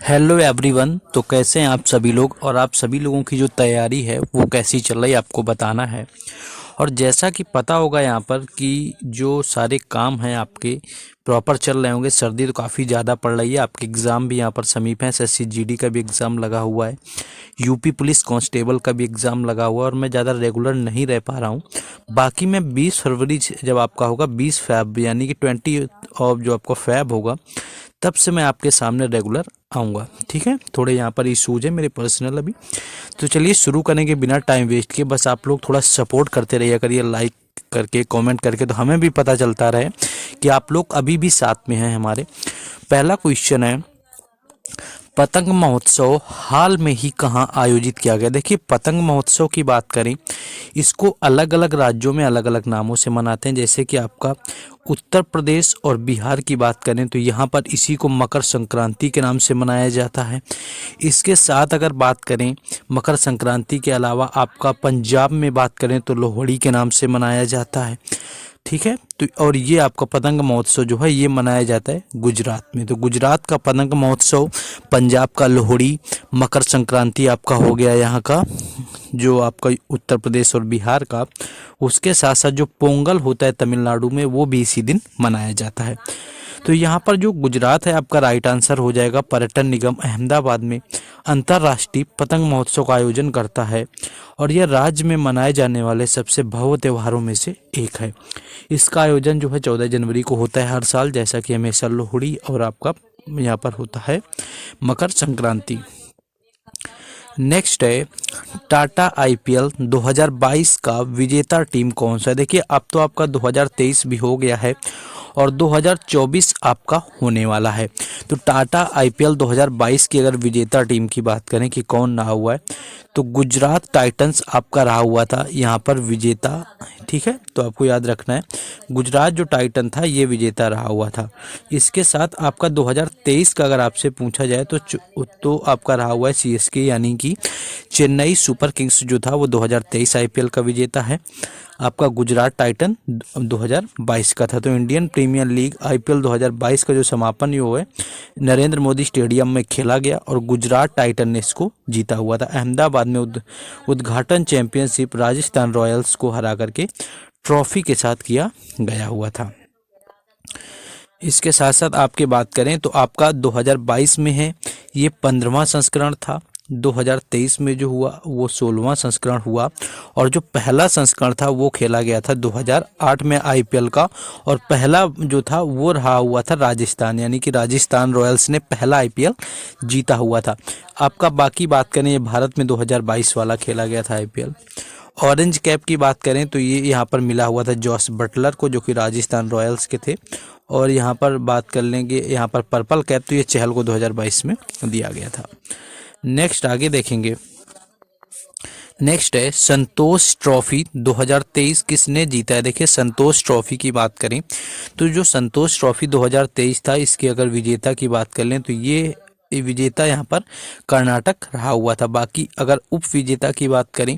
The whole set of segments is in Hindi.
Hello everyone. तो कैसे हैं आप सभी लोग, और आप सभी लोगों की जो तैयारी है वो कैसी चल रही है आपको बताना है। और जैसा कि पता होगा यहाँ पर कि जो सारे काम हैं आपके प्रॉपर चल रहे होंगे। सर्दी तो काफ़ी ज़्यादा पड़ रही है, आपके एग्ज़ाम भी यहाँ पर समीप है। एसएससी जीडी का भी एग्ज़ाम लगा हुआ है, यूपी पुलिस कांस्टेबल का भी एग्ज़ाम लगा हुआ है, और मैं ज़्यादा रेगुलर नहीं रह पा रहा हूँ। बाकी मैं 20 फरवरी जब आपका होगा 20 फैब यानी कि 20 ऑफ जो आपका फैब होगा, तब से मैं आपके सामने रेगुलर आऊँगा। ठीक है, थोड़े यहाँ पर इशूज़ है मेरे पर्सनल अभी। तो चलिए शुरू करेंगे बिना टाइम वेस्ट किए। बस आप लोग थोड़ा सपोर्ट करते रहिए करिए, लाइक करके कमेंट करके, तो हमें भी पता चलता रहे कि आप लोग अभी भी साथ में हैं हमारे। पहला क्वेश्चन है, पतंग महोत्सव हाल में ही कहाँ आयोजित किया गया। देखिए, पतंग महोत्सव की बात करें, इसको अलग अलग राज्यों में अलग अलग नामों से मनाते हैं। जैसे कि आपका उत्तर प्रदेश और बिहार की बात करें तो यहाँ पर इसी को मकर संक्रांति के नाम से मनाया जाता है। इसके साथ अगर बात करें मकर संक्रांति के अलावा आपका पंजाब में बात करें तो लोहड़ी के नाम से मनाया जाता है। ठीक है, तो और ये आपका पतंग महोत्सव जो है ये मनाया जाता है गुजरात में। तो गुजरात का पतंग महोत्सव, पंजाब का लोहड़ी, मकर संक्रांति आपका हो गया यहाँ का जो आपका उत्तर प्रदेश और बिहार का। उसके साथ साथ जो पोंगल होता है तमिलनाडु में, वो भी इसी दिन मनाया जाता है। तो यहाँ पर जो गुजरात है आपका राइट आंसर हो जाएगा। पर्यटन निगम अहमदाबाद में अंतर्राष्ट्रीय पतंग महोत्सव का आयोजन करता है, और यह राज्य में मनाए जाने वाले सबसे भव्य त्योहारों में से एक है। इसका आयोजन जो है 14 जनवरी को होता है हर साल, जैसा कि हमेशा लोहड़ी और आपका यहाँ पर होता है मकर संक्रांति। नेक्स्ट है, टाटा आईपीएल 2022 का विजेता टीम कौन सा है। देखिए, अब तो आपका 2023 भी हो गया है और 2024 आपका होने वाला है। तो टाटा आईपीएल 2022 की अगर विजेता टीम की बात करें कि कौन रहा हुआ है, तो गुजरात टाइटंस आपका रहा हुआ था यहाँ पर विजेता। ठीक है, तो आपको याद रखना है गुजरात जो टाइटन था ये विजेता रहा हुआ था। इसके साथ आपका 2023 का अगर आपसे पूछा जाए तो आपका रहा हुआ है सीएसके यानी कि चेन्नई सुपर किंग्स जो था वो 2023 आईपीएल का विजेता है। आपका गुजरात टाइटन 2022 का था। तो इंडियन प्रीमियर लीग आईपीएल 2022 का जो समापन जो है नरेंद्र मोदी स्टेडियम में खेला गया और गुजरात टाइटन ने इसको जीता हुआ था। अहमदाबाद में उद्घाटन चैंपियनशिप राजस्थान रॉयल्स को हरा करके ट्रॉफी के साथ किया गया हुआ था। इसके साथ साथ आपके बात करें तो आपका 2022 में है ये 15वां संस्करण था। 2023 में जो हुआ वो 16वां संस्करण हुआ, और जो पहला संस्करण था वो खेला गया था 2008 में आईपीएल का, और पहला जो था वो रहा हुआ था राजस्थान यानी कि राजस्थान रॉयल्स ने पहला आईपीएल जीता हुआ था। आपका बाकी बात करें ये भारत में 2022 वाला खेला गया था आईपीएल। ऑरेंज कैप की बात करें तो ये यहाँ पर मिला हुआ था जॉस बटलर को जो कि राजस्थान रॉयल्स के थे। और यहाँ पर बात कर लेंगे यहाँ पर पर्पल कैप, तो ये चहल को 2022 में दिया गया था। नेक्स्ट आगे देखेंगे। नेक्स्ट है, संतोष ट्रॉफी 2023 किसने जीता है। देखिए, संतोष ट्रॉफी की बात करें तो जो संतोष ट्रॉफी 2023 था इसकी अगर विजेता की बात कर लें तो ये विजेता यहाँ पर कर्नाटक रहा हुआ था। बाकी अगर उप विजेता की बात करें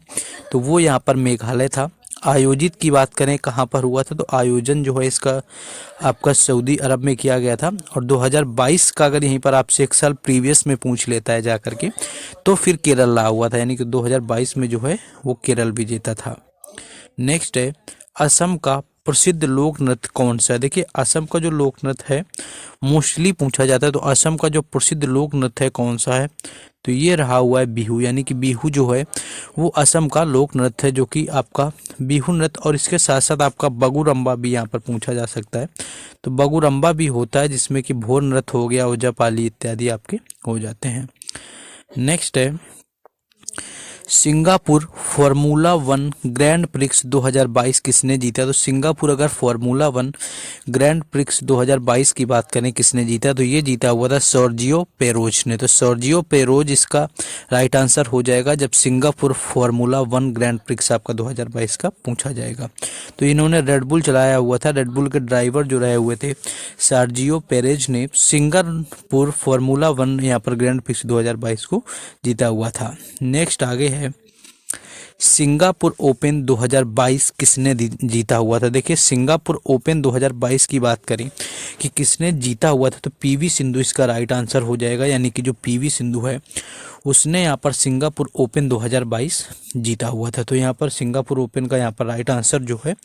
तो वो यहाँ पर मेघालय था। आयोजित की बात करें कहाँ पर हुआ था, तो आयोजन जो है इसका आपका सऊदी अरब में किया गया था। और 2022 का अगर यहीं पर आपसे एक साल प्रीवियस में पूछ लेता है जा करके तो फिर केरल रहा हुआ था, यानी कि 2022 में जो है वो केरल विजेता था। नेक्स्ट है, असम का प्रसिद्ध लोक नृत्य कौन सा है। देखिए, असम का जो लोक नृत्य है मोस्टली पूछा जाता है, तो असम का जो प्रसिद्ध लोक नृत्य है कौन सा है, तो ये रहा हुआ है बिहू। यानी कि बिहू जो है वो असम का लोक नृत्य है जो कि आपका बिहू नृत्य। और इसके साथ साथ आपका बगुरम्बा भी यहाँ पर पूछा जा सकता है, तो बगुरम्बा भी होता है जिसमें कि भोर नृत्य हो गया, ओजापाली इत्यादि आपके हो जाते हैं। नेक्स्ट है, Singapore formula one grand prix 2022 किसने जीता। तो सिंगापुर अगर फार्मूला वन ग्रैंड प्रिक्स 2022 की बात करें किसने जीता, तो ये जीता हुआ था सर्जियो पेरोज ने। तो सर्जियो पेरोज इसका राइट आंसर हो जाएगा जब Singapore formula one grand prix आपका 2022 का पूछा जाएगा। तो इन्होंने रेडबुल चलाया हुआ था, रेडबुल के ड्राइवर जो रहे हुए थे सर्जियो पेरेज ने सिंगापुर फार्मूला वन यहाँ पर ग्रैंड प्रिक्स 2022 को जीता हुआ था। नेक्स्ट आगे है, सिंगापुर ओपन 2022 किसने जीता हुआ था? देखिए, सिंगापुर ओपन 2022 की बात करें कि किसने जीता हुआ था, तो पीवी सिंधु इसका राइट आंसर हो जाएगा। यानी कि जो पीवी सिंधु है उसने यहाँ पर सिंगापुर ओपन 2022 जीता हुआ था। तो यहाँ पर सिंगापुर ओपन का यहाँ पर राइट आंसर जो है,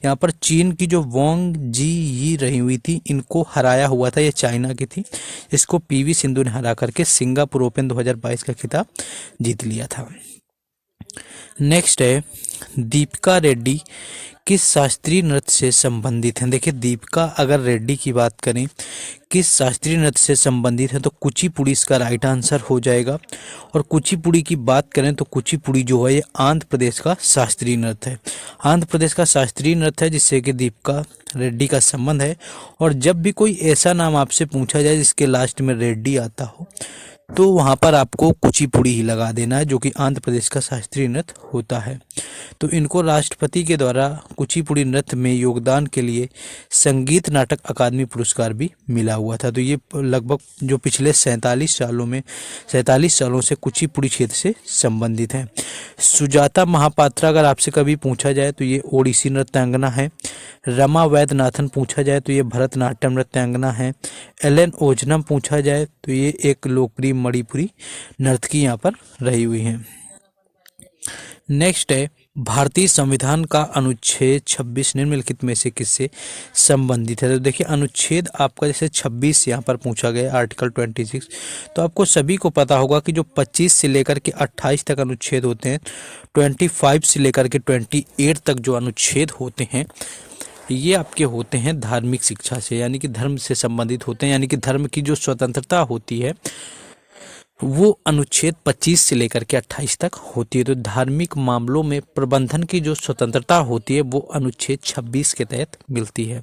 यहाँ पर चीन की जो वांग जी यी रही हुई थी, इनको हराया हुआ था। ये चाइना की थी, इसको पीवी सिंधु ने हरा करके सिंगापुर ओपन 2022 का खिताब जीत लिया था। नेक्स्ट है, दीपिका रेड्डी किस शास्त्रीय नृत्य से संबंधित हैं? देखिए, दीपिका अगर रेड्डी की बात करें किस शास्त्रीय नृत्य से संबंधित है, तो कुचिपुड़ी इसका राइट आंसर हो जाएगा। और कुचिपुड़ी की बात करें तो कुचिपुड़ी जो है ये आंध्र प्रदेश का शास्त्रीय नृत्य है। आंध्र प्रदेश का शास्त्रीय नृत्य है जिससे कि दीपिका रेड्डी का संबंध है। और जब भी कोई ऐसा नाम आपसे पूछा जाए जिसके लास्ट में रेड्डी आता हो, तो वहाँ पर आपको कुचिपुड़ी ही लगा देना है, जो कि आंध्र प्रदेश का शास्त्रीय नृत्य होता है। तो इनको राष्ट्रपति के द्वारा कुचिपुड़ी नृत्य में योगदान के लिए संगीत नाटक अकादमी पुरस्कार भी मिला हुआ था। तो ये लगभग जो पिछले 47 सालों से कुचिपुड़ी क्षेत्र से संबंधित हैं। सुजाता महापात्रा अगर आपसे कभी पूछा जाए तो ये ओडिसी नृत्यांगना है। रमा वैद्यनाथन पूछा जाए तो ये भरतनाट्यम नृत्यांगना है। एलन ओजनम पूछा जाए तो ये एक लोकप्रिय मणिपुरी नर्तकी यहाँ पर रही हुई हैं। नेक्स्ट है, भारतीय संविधान का अनुच्छेद 26 निम्नलिखित में से किससे संबंधित है? तो देखिए, अनुच्छेद आपका जैसे 26 यहाँ पर पूछा गया, आर्टिकल 26, तो आपको सभी को पता होगा कि जो 25 से लेकर के 28 तक अनुच्छेद होते हैं, 25 से लेकर के 28 तक जो अनुच्छेद होते हैं, ये आपके होते हैं धार्मिक शिक्षा से, यानी कि धर्म से संबंधित होते हैं। यानी कि धर्म की जो स्वतंत्रता होती है वो अनुच्छेद 25 से लेकर के 28 तक होती है। तो धार्मिक मामलों में प्रबंधन की जो स्वतंत्रता होती है वो अनुच्छेद 26 के तहत मिलती है।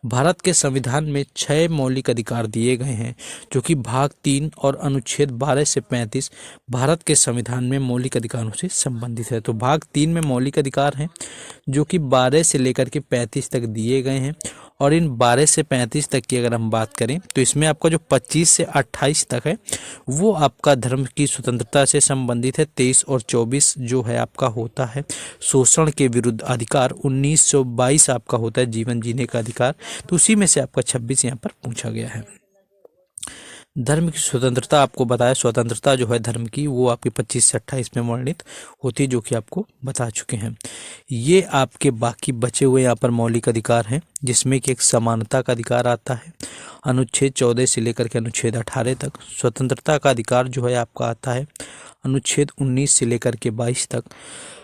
भारत के संविधान में 6 मौलिक अधिकार दिए गए हैं, जो कि भाग 3 और अनुच्छेद 12 से 35 भारत के संविधान में मौलिक अधिकारों से संबंधित है। तो भाग 3 में मौलिक अधिकार हैं जो कि 12 से लेकर के 35 तक दिए गए हैं। और इन 12 से 35 तक की अगर हम बात करें तो इसमें आपका जो 25 से 28 तक है वो आपका धर्म की स्वतंत्रता से संबंधित है। 23 और 24 जो है आपका होता है शोषण के विरुद्ध अधिकार। 1922 आपका होता है जीवन जीने का अधिकार। तो उसी में से आपका 26 यहाँ पर पूछा गया है। धर्म की स्वतंत्रता आपको बताया, स्वतंत्रता जो है धर्म की वो आपकी 25 से 28 में वर्णित होती है, जो कि आपको बता चुके हैं। ये आपके बाकी बचे हुए यहाँ पर मौलिक अधिकार हैं, जिसमें कि एक समानता का अधिकार आता है अनुच्छेद 14 से लेकर के अनुच्छेद 18 तक। स्वतंत्रता का अधिकार जो है आपका आता है अनुच्छेद 19 से लेकर के 22 तक।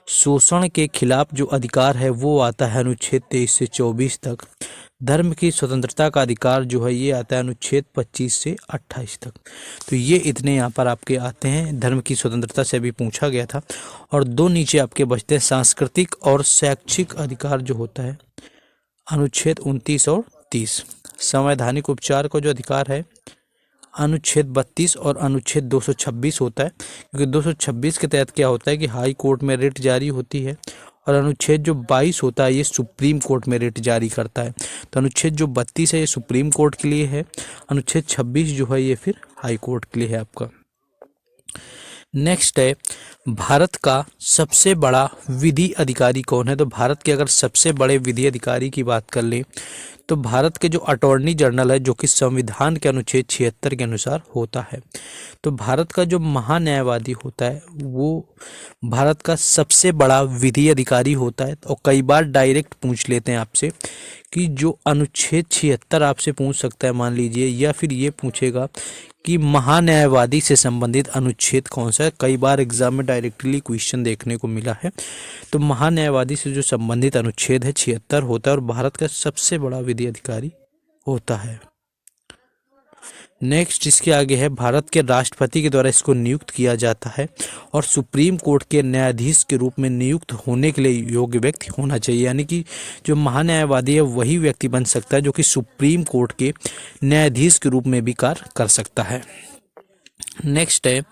शोषण के खिलाफ जो अधिकार है वो आता है अनुच्छेद 23 से 24 तक। धर्म की स्वतंत्रता का अधिकार जो है ये आता है अनुच्छेद 25 से 28 तक। तो ये इतने यहाँ पर आपके आते हैं। धर्म की स्वतंत्रता से अभी पूछा गया था। और दो नीचे आपके बचते हैं सांस्कृतिक और शैक्षिक अधिकार जो होता है अनुच्छेद 29 और 30। संवैधानिक उपचार का जो अधिकार है अनुच्छेद 32 और अनुच्छेद 226 होता है, क्योंकि 226 के तहत क्या होता है कि हाई कोर्ट में रिट जारी होती है। और अनुच्छेद जो 22 होता है ये सुप्रीम कोर्ट में रिट जारी करता है। तो अनुच्छेद जो 32 है ये सुप्रीम कोर्ट के लिए है। अनुच्छेद 26 जो है ये फिर हाई कोर्ट के लिए है आपका। नेक्स्ट है, भारत का सबसे बड़ा विधि अधिकारी कौन है? तो भारत के अगर सबसे बड़े विधि अधिकारी की बात कर लें तो भारत के जो अटॉर्नी जनरल है, जो कि संविधान के अनुच्छेद 76 के अनुसार होता है। तो भारत का जो महान्यायवादी होता है वो भारत का सबसे बड़ा विधि अधिकारी होता है। और कई बार डायरेक्ट पूछ लेते हैं आपसे कि जो अनुच्छेद 76 आपसे पूछ सकता है मान लीजिए, या फिर ये पूछेगा कि महान्यायवादी से संबंधित अनुच्छेद कौन सा है। कई बार एग्जाम में डायरेक्टली क्वेश्चन देखने को मिला है। तो महान्यायवादी से जो संबंधित अनुच्छेद है 76 होता है और भारत का सबसे बड़ा विधि अधिकारी होता है। नेक्स्ट इसके आगे है, भारत के राष्ट्रपति के द्वारा इसको नियुक्त किया जाता है और सुप्रीम कोर्ट के न्यायाधीश के रूप में नियुक्त होने के लिए योग्य व्यक्ति होना चाहिए। यानी कि जो महान्यायवादी है वही व्यक्ति बन सकता है जो कि सुप्रीम कोर्ट के न्यायाधीश के रूप में भी कार्य कर सकता है। नेक्स्ट है,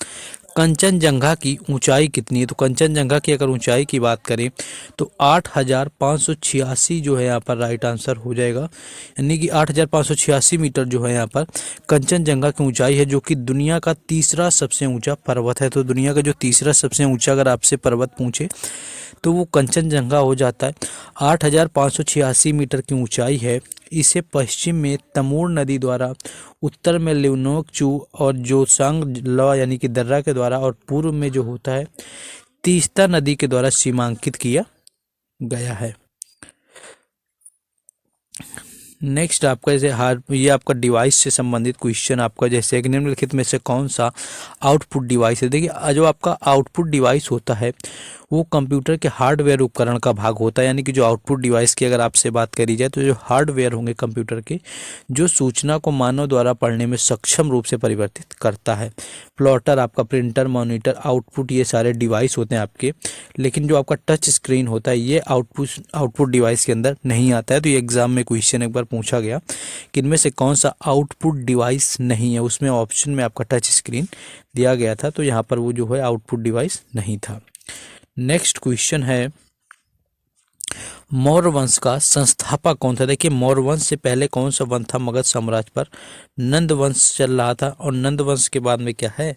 कंचनजंगा की ऊंचाई कितनी है? तो कंचनजंगा की अगर ऊंचाई की बात करें तो 8,586 जो है यहाँ पर राइट आंसर हो जाएगा, यानी कि 8,586 मीटर जो है यहाँ पर कंचनजंगा की ऊंचाई है, जो कि दुनिया का तीसरा सबसे ऊंचा पर्वत है। तो दुनिया का जो तीसरा सबसे ऊंचा अगर आपसे पर्वत पूछे तो वो कंचनजंगा हो जाता है। 8,586 मीटर की ऊंचाई है। इसे पश्चिम में तमोर नदी द्वारा, उत्तर में लियोनोकचू और जोसांग लॉ यानी कि दर्रा के द्वारा, और पूर्व में जो होता है तीस्ता नदी के द्वारा सीमांकित किया गया है। नेक्स्ट आपका जैसे ये आपका डिवाइस से संबंधित क्वेश्चन आपका, जैसे कि निम्नलिखित में से कौन सा आउटपुट डिवाइस है? देखिए, जो आपका आउटपुट डिवाइस होता है वो कंप्यूटर के हार्डवेयर उपकरण का भाग होता है, यानी कि जो आउटपुट डिवाइस की अगर आपसे बात करी जाए तो जो हार्डवेयर होंगे कंप्यूटर के, जो सूचना को मानव द्वारा पढ़ने में सक्षम रूप से परिवर्तित करता है। प्लॉटर, आपका प्रिंटर, मॉनिटर, आउटपुट, ये सारे डिवाइस होते हैं आपके। लेकिन जो आपका टच स्क्रीन होता है ये आउटपुट डिवाइस के अंदर नहीं आता है। तो ये एग्जाम में क्वेश्चन एक बार पूछा गया कि इनमें से कौन सा आउटपुट डिवाइस नहीं है, उसमें ऑप्शन में आपका टच स्क्रीन दिया गया था, तो यहाँ पर वो जो है आउटपुट डिवाइस नहीं था। नेक्स्ट क्वेश्चन है, मौर्य वंश का संस्थापक कौन था? देखिए, मौर्य वंश से पहले कौन सा वंश था मगध साम्राज्य पर? नंद वंश चल रहा था, और नंद वंश के बाद में क्या है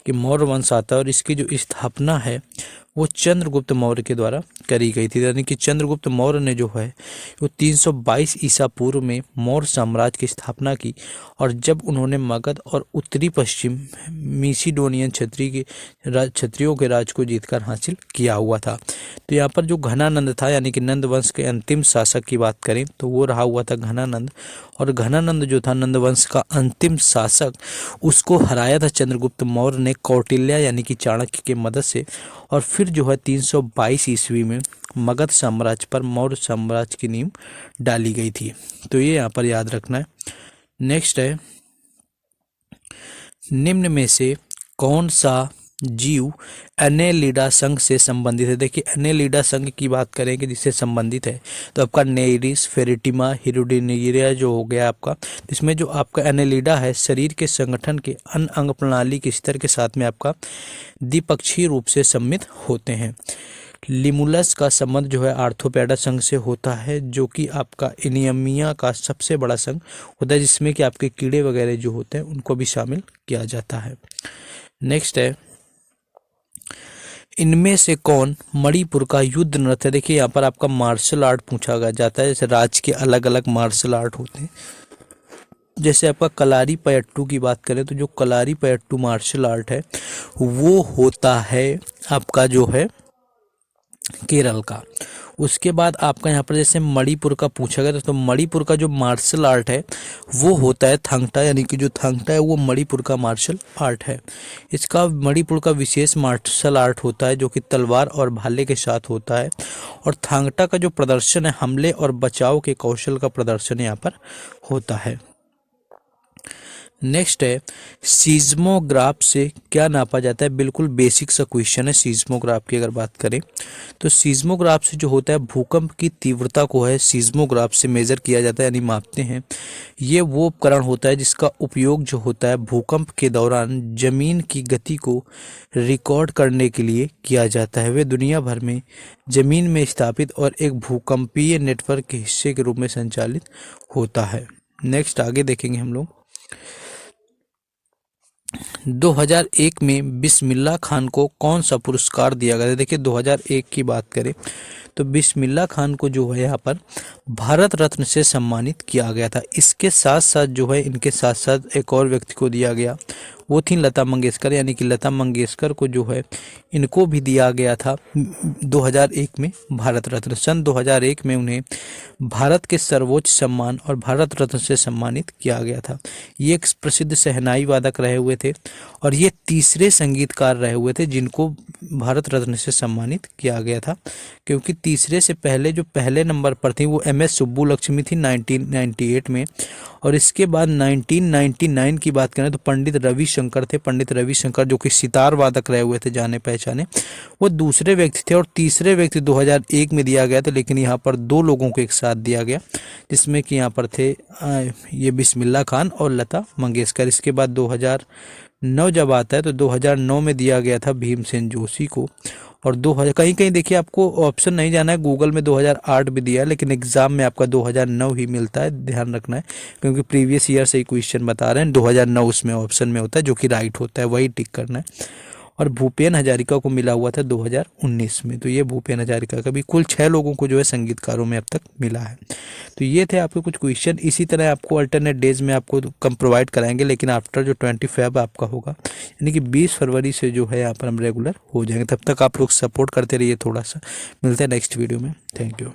कि मौर्य वंश आता है, और इसकी जो स्थापना है वो चंद्रगुप्त मौर्य के द्वारा करी गई थी। यानी कि चंद्रगुप्त मौर्य ने जो है वो 322 ईसा पूर्व में मौर्य साम्राज्य की स्थापना की, और जब उन्होंने मगध और उत्तरी पश्चिम मिसिडोनियन क्षत्रियों के राज को जीतकर हासिल किया हुआ था। तो यहाँ पर जो घनानंद था, यानी कि नंद वंश के अंतिम शासक की बात करें तो वो रहा हुआ था घनानंद, और घनानंद जो था नंद वंश का अंतिम शासक, उसको हराया था चंद्रगुप्त मौर्य ने कौटिल्य यानी कि चाणक्य के मदद से, और फिर जो है 322 ईस्वी में मगध साम्राज्य पर मौर्य साम्राज्य की नींव डाली गई थी। तो ये यहाँ पर याद रखना है। नेक्स्ट है, निम्न में से कौन सा जीव एनेलिडा संघ से संबंधित है? देखिए, एनेलिडा संघ की बात करेंगे जिससे संबंधित है तो आपका नेरिस, फेरेटिमा, हिरुडिनियरिया जो हो गया आपका। इसमें जो आपका एनेलिडा है शरीर के संगठन के अन्य अंग प्रणाली के स्तर के साथ में आपका द्विपक्षीय रूप से सम्मिलित होते हैं। लिमुलस का संबंध जो है आर्थोपेडा संघ से होता है, जो कि आपका एनियमिया का सबसे बड़ा संघ होता है, जिसमें कि आपके कीड़े वगैरह जो होते हैं उनको भी शामिल किया जाता है। नेक्स्ट है, इनमें से कौन मणिपुर का युद्ध नृत्य है? देखिए, यहाँ पर आपका मार्शल आर्ट पूछा जाता है, जैसे राज्य के अलग अलग मार्शल आर्ट होते हैं। जैसे आपका कलारी पयट्टू की बात करें तो जो कलारी पयट्टू मार्शल आर्ट है वो होता है आपका जो है केरल का। उसके बाद आपका यहाँ पर जैसे मणिपुर का पूछा गया तो मणिपुर का जो मार्शल आर्ट है वो होता है थांगटा, यानी कि जो थांगटा है वो मणिपुर का मार्शल आर्ट है। इसका मणिपुर का विशेष मार्शल आर्ट होता है जो कि तलवार और भाले के साथ होता है, और थांगटा का जो प्रदर्शन है हमले और बचाव के कौशल का प्रदर्शन यहाँ पर होता है। नेक्स्ट है, सीज्मोग्राफ से क्या नापा जाता है? बिल्कुल बेसिक सा क्वेश्चन है सीज्मोग्राफ की अगर बात करें तो सीज्मोग्राफ से जो होता है भूकंप की तीव्रता को है सीज्मोग्राफ से मेजर किया जाता है, यानी मापते हैं। ये वो उपकरण होता है जिसका उपयोग जो होता है भूकंप के दौरान जमीन की गति को रिकॉर्ड करने के लिए किया जाता है। वे दुनिया भर में जमीन में स्थापित और एक भूकंपीय नेटवर्क के हिस्से के रूप में संचालित होता है। नेक्स्ट आगे देखेंगे हम लोग, 2001 में बिस्मिल्लाह खान को कौन सा पुरस्कार दिया गया? देखिए, 2001 की बात करें तो बिस्मिल्लाह खान को जो है यहाँ पर भारत रत्न से सम्मानित किया गया था। इसके साथ साथ जो है इनके साथ साथ एक और व्यक्ति को दिया गया, वो थी लता मंगेशकर, यानी कि लता मंगेशकर को जो है इनको भी दिया गया था 2001 में भारत रत्न। सन 2001 में उन्हें भारत के सर्वोच्च सम्मान और भारत रत्न से सम्मानित किया गया था। ये एक प्रसिद्ध शहनाई वादक रहे हुए थे, और ये तीसरे संगीतकार रहे हुए थे जिनको भारत रत्न से सम्मानित किया गया था, क्योंकि तीसरे से पहले जो पहले नंबर पर थी वो MS सुब्बुलक्ष्मी थी 1998 में। और इसके बाद 1999 की बात करें तो पंडित रविशंकर थे। पंडित रविशंकर जो कि सितार वादक रहे हुए थे जाने पहचाने, वो दूसरे व्यक्ति थे। और तीसरे व्यक्ति 2001 में दिया गया था, लेकिन यहाँ पर दो लोगों को एक साथ दिया गया, जिसमें कि यहाँ पर थे ये बिस्मिल्लाह खान और लता मंगेशकर। इसके बाद 2009 जब आता है तो 2009 में दिया गया था भीमसेन जोशी को। और 2000 कहीं कहीं देखिए आपको ऑप्शन नहीं जाना है, गूगल में 2008 भी दिया है, लेकिन एग्जाम में आपका 2009 ही मिलता है, ध्यान रखना है, क्योंकि प्रीवियस ईयर से ही क्वेश्चन बता रहे हैं। 2009 उसमें ऑप्शन में होता है, जो कि राइट होता है, वही टिक करना है। और भूपेन हजारिका को मिला हुआ था 2019 में। तो ये भूपेन हजारिका का भी कुल 6 लोगों को जो है संगीतकारों में अब तक मिला है। तो ये थे आपके कुछ क्वेश्चन। इसी तरह आपको अल्टरनेट डेज में आपको कम प्रोवाइड कराएंगे, लेकिन आफ्टर जो 25 आपका होगा, यानी कि 20 फरवरी से जो है यहाँ पर हम रेगुलर हो जाएंगे। तब तक आप लोग सपोर्ट करते रहिए थोड़ा सा। मिलते हैं नेक्स्ट वीडियो में। Thank you.